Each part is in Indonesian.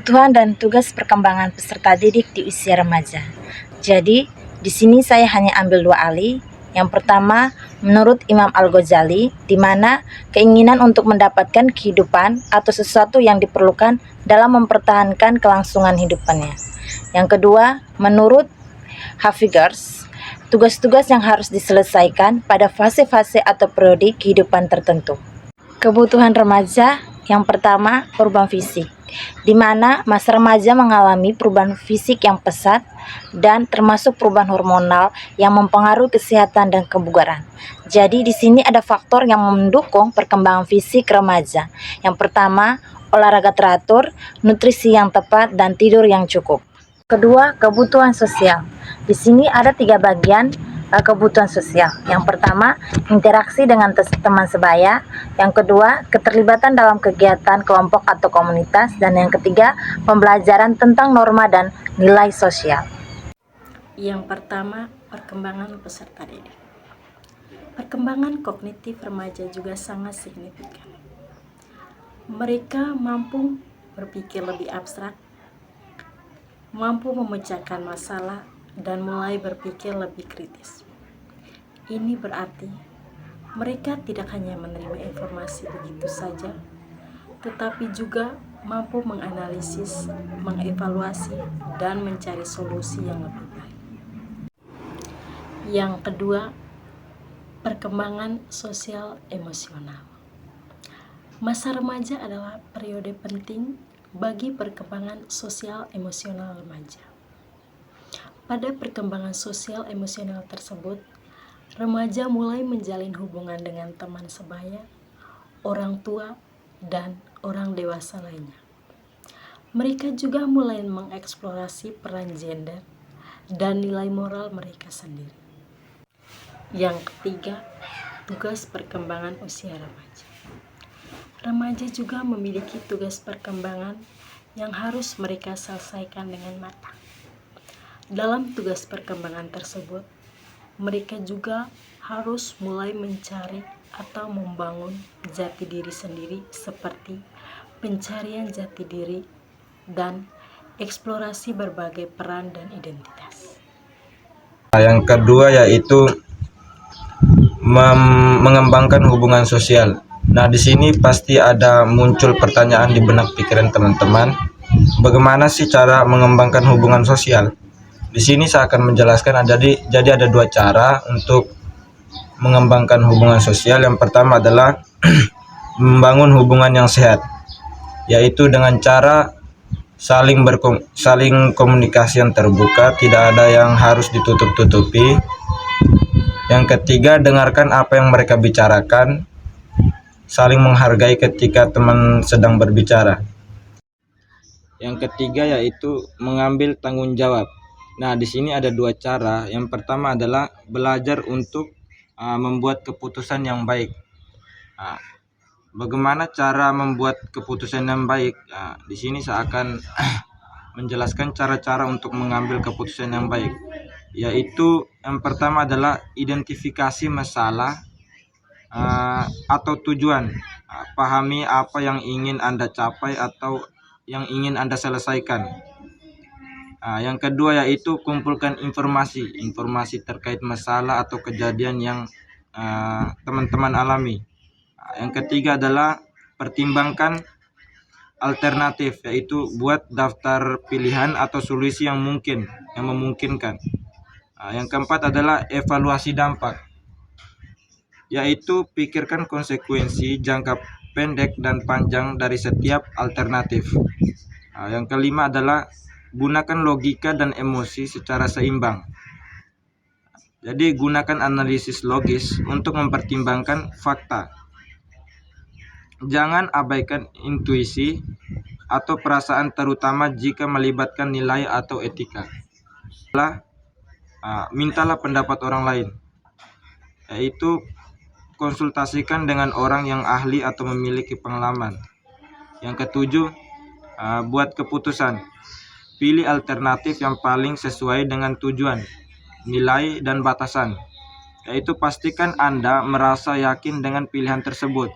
Kebutuhan dan tugas perkembangan peserta didik di usia remaja. Jadi, di sini saya hanya ambil dua alih. Yang pertama, menurut Imam Al-Ghazali, di mana keinginan untuk mendapatkan kehidupan atau sesuatu yang diperlukan dalam mempertahankan kelangsungan hidupannya. Yang kedua, menurut Hafigers, tugas-tugas yang harus diselesaikan pada fase-fase atau periode kehidupan tertentu. Kebutuhan remaja, yang pertama, perubahan fisik, di mana masa remaja mengalami perubahan fisik yang pesat dan termasuk perubahan hormonal yang mempengaruhi kesehatan dan kebugaran. Jadi di sini ada faktor yang mendukung perkembangan fisik remaja. Yang pertama, olahraga teratur, nutrisi yang tepat, dan tidur yang cukup. Kedua, kebutuhan sosial. Di sini ada 3 bagian kebutuhan sosial. Yang pertama, interaksi dengan teman sebaya. Yang kedua, keterlibatan dalam kegiatan kelompok atau komunitas. Dan yang ketiga, pembelajaran tentang norma dan nilai sosial. Yang pertama, perkembangan peserta didik. Perkembangan kognitif remaja juga sangat signifikan. Mereka mampu berpikir lebih abstrak, mampu memecahkan masalah, dan mulai berpikir lebih kritis. Ini berarti mereka tidak hanya menerima informasi begitu saja, tetapi juga mampu menganalisis, mengevaluasi, dan mencari solusi yang lebih baik. Yang kedua, perkembangan sosial emosional. Masa remaja adalah periode penting bagi perkembangan sosial emosional remaja. Pada perkembangan sosial emosional tersebut, remaja mulai menjalin hubungan dengan teman sebaya, orang tua, dan orang dewasa lainnya. Mereka juga mulai mengeksplorasi peran gender dan nilai moral mereka sendiri. Yang ketiga, tugas perkembangan usia remaja. Remaja juga memiliki tugas perkembangan yang harus mereka selesaikan dengan matang. Dalam tugas perkembangan tersebut, mereka juga harus mulai mencari atau membangun jati diri sendiri seperti pencarian jati diri dan eksplorasi berbagai peran dan identitas. Yang kedua yaitu mengembangkan hubungan sosial. Nah, di sini pasti ada muncul pertanyaan di benak pikiran teman-teman, bagaimana sih cara mengembangkan hubungan sosial? Di sini saya akan menjelaskan jadi ada 2 cara untuk mengembangkan hubungan sosial. Yang pertama adalah membangun hubungan yang sehat, yaitu dengan cara saling komunikasi yang terbuka, tidak ada yang harus ditutup-tutupi. Yang ketiga, dengarkan apa yang mereka bicarakan, saling menghargai ketika teman sedang berbicara. Yang ketiga yaitu mengambil tanggung jawab. Nah, di sini ada 2 cara. Yang pertama adalah belajar untuk membuat keputusan yang baik. Nah, bagaimana cara membuat keputusan yang baik? Nah, di sini saya akan menjelaskan cara-cara untuk mengambil keputusan yang baik. Yaitu yang pertama adalah identifikasi masalah atau tujuan. Pahami apa yang ingin Anda capai atau yang ingin Anda selesaikan. Yang kedua yaitu kumpulkan informasi terkait masalah atau kejadian yang teman-teman alami. Yang ketiga adalah pertimbangkan alternatif, yaitu buat daftar pilihan atau solusi yang memungkinkan. Yang keempat adalah evaluasi dampak, yaitu pikirkan konsekuensi jangka pendek dan panjang dari setiap alternatif. Yang kelima adalah gunakan logika dan emosi secara seimbang. Jadi gunakan analisis logis untuk mempertimbangkan fakta. Jangan abaikan intuisi atau perasaan, terutama jika melibatkan nilai atau etika. Mintalah pendapat orang lain, yaitu konsultasikan dengan orang yang ahli atau memiliki pengalaman. Yang ketujuh, buat keputusan. Pilih alternatif yang paling sesuai dengan tujuan, nilai, dan batasan. Yaitu pastikan Anda merasa yakin dengan pilihan tersebut.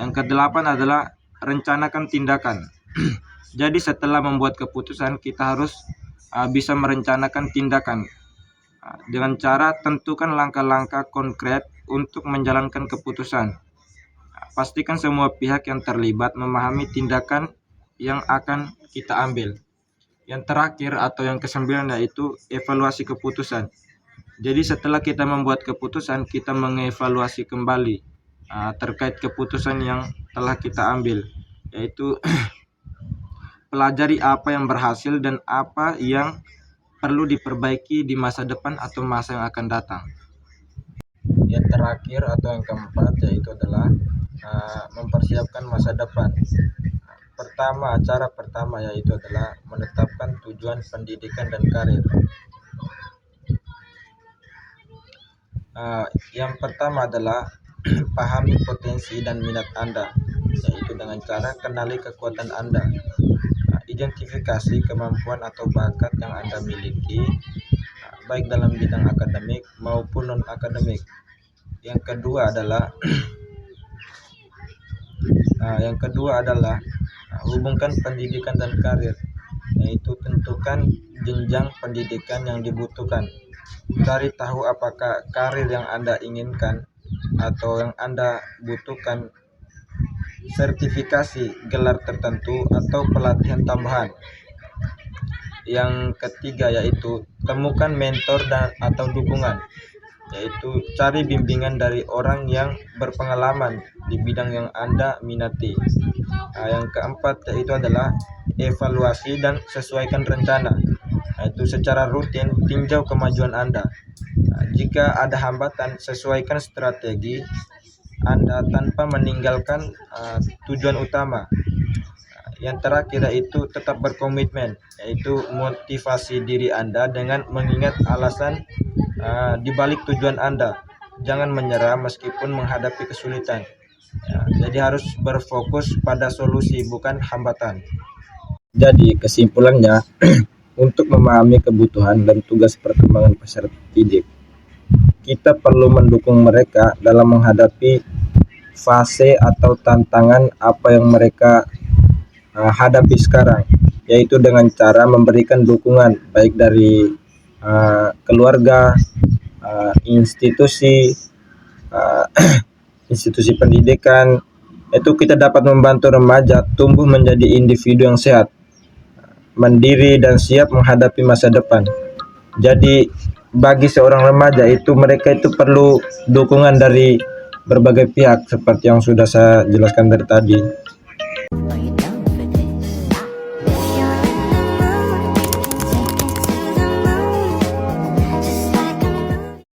Yang kedelapan adalah rencanakan tindakan. Jadi setelah membuat keputusan, kita harus bisa merencanakan tindakan dengan cara tentukan langkah-langkah konkret untuk menjalankan keputusan. Pastikan semua pihak yang terlibat memahami tindakan yang akan kita ambil. Yang terakhir atau yang kesembilan yaitu evaluasi keputusan. Jadi setelah kita membuat keputusan, kita mengevaluasi kembali terkait keputusan yang telah kita ambil, yaitu pelajari apa yang berhasil dan apa yang perlu diperbaiki di masa depan atau masa yang akan datang. Yang terakhir atau yang keempat yaitu adalah mempersiapkan masa depan. Cara pertama yaitu adalah menetapkan tujuan pendidikan dan karir. Yang pertama adalah pahami potensi dan minat Anda, yaitu dengan cara kenali kekuatan Anda. Identifikasi kemampuan atau bakat yang Anda miliki, baik dalam bidang akademik maupun non-akademik. Yang kedua adalah hubungkan pendidikan dan karir, yaitu tentukan jenjang pendidikan yang dibutuhkan. Cari tahu apakah karir yang Anda inginkan atau yang Anda butuhkan sertifikasi, gelar tertentu, atau pelatihan tambahan. Yang ketiga yaitu temukan mentor atau dukungan, yaitu cari bimbingan dari orang yang berpengalaman di bidang yang Anda minati. Yang keempat yaitu adalah evaluasi dan sesuaikan rencana, yaitu secara rutin tinjau kemajuan Anda. Jika ada hambatan, sesuaikan strategi Anda tanpa meninggalkan tujuan utama. Yang terakhir yaitu tetap berkomitmen, yaitu motivasi diri Anda dengan mengingat alasan di balik tujuan Anda. Jangan menyerah meskipun menghadapi kesulitan. Jadi harus berfokus pada solusi, bukan hambatan. Jadi kesimpulannya, untuk memahami kebutuhan dan tugas perkembangan peserta didik, kita perlu mendukung mereka dalam menghadapi fase atau tantangan apa yang mereka hadapi sekarang, yaitu dengan cara memberikan dukungan baik dari keluarga, institusi pendidikan. Itu kita dapat membantu remaja tumbuh menjadi individu yang sehat, mandiri, dan siap menghadapi masa depan. Jadi bagi seorang remaja mereka itu perlu dukungan dari berbagai pihak seperti yang sudah saya jelaskan dari tadi.